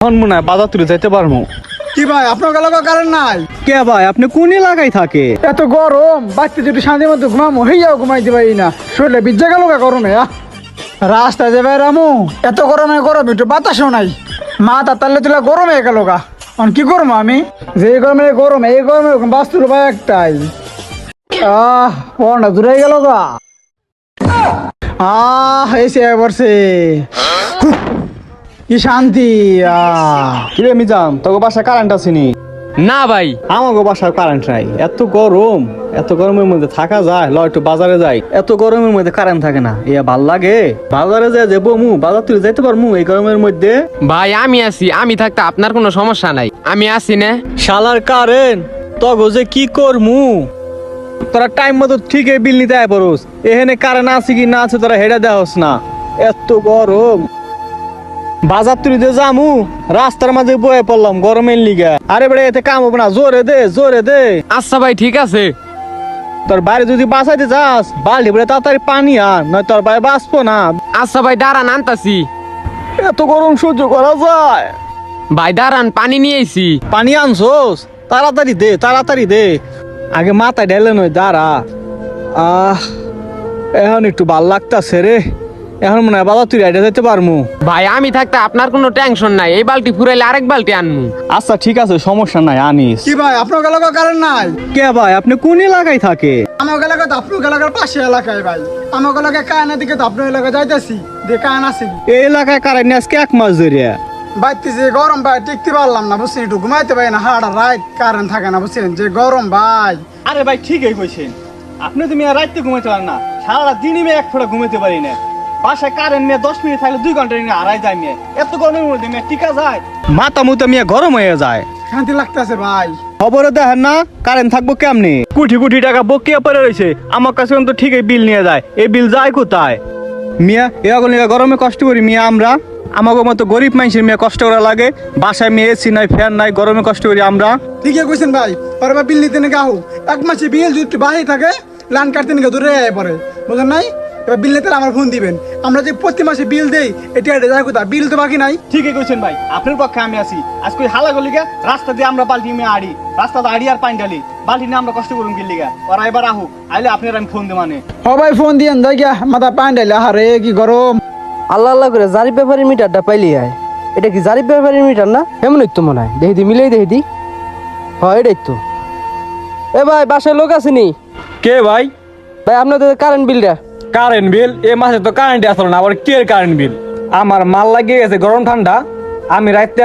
এখন মনে হয় বাজার তুলে যাইতে পারবো। কি ভাই আপনার এলাকা কারেন্ট নাই? কে ভাই আপনি কোন এলাকায় থাকে? এত গরম বাচ্চা যদি শান্তির মধ্যে ঘুমামো হইয়াও ঘুমাইতে পারি না, শরীরে বিজ্জা গেল গরমে। রাস্তায় যে বেড়ামো এত গরমে একটু বাতাসও নাই, মাথা তালে তুলে গরমে গেল গা। কি করবো আমি, যে গরমে এই গরমে বাস্তুর ভাই একটাই পড়া দূরে গেল গা। এসে পড়ছে কি শান্তি। কিরে মিজাম তোকে বাসায় কারেন্ট আসেনি? না ভাই, আমাকে বাসায় কারেন্ট নাই। এত গরম, এত গরমের মধ্যে থাকা যায়? ল একটু বাজারে যাই। এত গরমের মধ্যে কারেন্ট থাকে না, ইয়া ভাল লাগে। বাজারে যাই যাবো মু, বাজার তুলে যাইতে পারমু এই গরমের মধ্যে? ভাই আমি আছি, আমি থাকতে আপনার কোনো সমস্যা নাই, আমি আছি না। শালার কারেন্ট তগো যে কি করমু। তোরা টাইম মতো ঠিকই বিল নিতে আয় পড়োস, এখানে কারেন্ট আছে কি না আছে তোরা হেডা দেওস না। এত গরম বাজার তুলিতে যামু, রাস্তার মাঝে বয়ে পড়লাম গরমের লিগা। আরে বেড়ে এতে কাম হবে না, জোরে দে জোরে দে। আচ্ছা ভাই ঠিক আছে। তোর বাইরে যদি বাঁচাইতে যাস বাল্টি বেড়ে তাড়াতাড়ি পানি আন, নয় তোর বাইরে বাঁচবো না। আচ্ছা ভাই দাঁড়ান, আনতাছি। এত গরম সহ্য করা যায়? ভাই দাঁড়ান, পানি নিয়ে আইছি। পানি আনছোস? তাড়াতাড়ি দে তাড়াতাড়ি দে, আগে মাথায় ঢেলে নয় দাঁড়া। এখন একটু ভাল লাগতাছে রে, এখন মনে হয় বাবা তুই রাইডে যেতে পারমু। ভাই আমি থাকতে আপনার কোনো টেনশন নাই, এই বালতি ফুরাইলে আরেক বালতি আনমু। আচ্ছা ঠিক আছে সমস্যা নাই, আনিস। কি ভাই আপনার এলাকা কারেন্ট নাই? কে ভাই আপনি কোন এলাকায় থাকে? আমার এলাকা তো আপনার এলাকার পাশে এলাকায় ভাই। আমার এলাকায় কায়না দিকে তো আপনার এলাকায় যাইতেছি, যে কায়ন আছে এই এলাকায় কারেন্ট আজকে 1 মাস ধরে। বাইতে যে গরম ভাই টিকতে পারলাম না বুঝছেন, একটু ঘুমাইতে পারি না, হাড়া রাইট কারেন্ট থাকে না বুঝছেন, যে গরম ভাই। আরে ভাই ঠিকই কইছেন, আপনি তুমি আর রাইতে ঘুমাইতে পারেন না, সারা দিনই মেয়ে এক ফোঁটা ঘুমাইতে পারি না। বাসায় কারেন্ট মেয়ে 10 মিনিট থাকলে 2 ঘন্টা নিয়ে হারাই যায় মেয়ে। এত গরমের মধ্যে মেয়ে টিকা যায়? মাথা মুতা মেয়ে গরম হয়ে যায়। শান্তি লাগতেছে ভাই। খবরে দেখেন না কারেন্ট থাকবো কেমনি, কোটি কোটি টাকা বকিয়া পড়ে রয়েছে। আমার কাছে তো ঠিকই বিল নিয়ে যায়, এই বিল যায় কোথায়? মিয়া এরকম গরমে কষ্ট করি মিয়া আমরা, আমাকে মতো গরিব মানুষের মেয়ে কষ্ট করা লাগে। বাসায় মেয়ে এসি নাই ফ্যান নাই, গরমে কষ্ট করি আমরা। ঠিকই কইছেন ভাই, পরে বিল নিতে নাকি আহো 1 মাসে বিল যদি বাহি থাকে লাইন কাটতে নাকি দূরে পরে বুঝলেন নাই। এবার বিল নিতে আমার ফোন দিবেন, আমরা যে প্রতি মাসে বিল দেই এটা যায় কোথায়, বিল তো বাকি নাই। ঠিকই কইছেন ভাই, আপনার পক্ষে আমি আছি। আজকে হালা গলিগা রাস্তা দিয়ে আমরা বালতি মেয়ে আড়ি, রাস্তা তো আড়ি আর পানি ঢালি, বালতি নিয়ে আমরা কষ্ট করুন গিলিগা। ওরা এবার আহু আইলে আপনার আমি ফোন দে মানে। হ ভাই ফোন দিয়েন যাই গিয়া, মাথা পানি ঢাইলে আরে কি গরম। আল্লাহ আল্লাহ করে জারি পেপারের মিটারটা পাইলি আয়। এটা কি জারি পেপারের মিটার না? এমনই তো মনে হয়, দেখি দি মিলেই দেখি দি। হয় এটাই তো। এ ভাই বাসায় লোক আসেনি? কে ভাই? ভাই আপনাদের কারেন্ট বিলটা। Current bill? এ মাসে তো কারেন্ট আসলো না, আবার কে কারেন্ট বিল? আমার মাল লাগিয়ে গেছে গরম ঠান্ডা, আমি রাইতে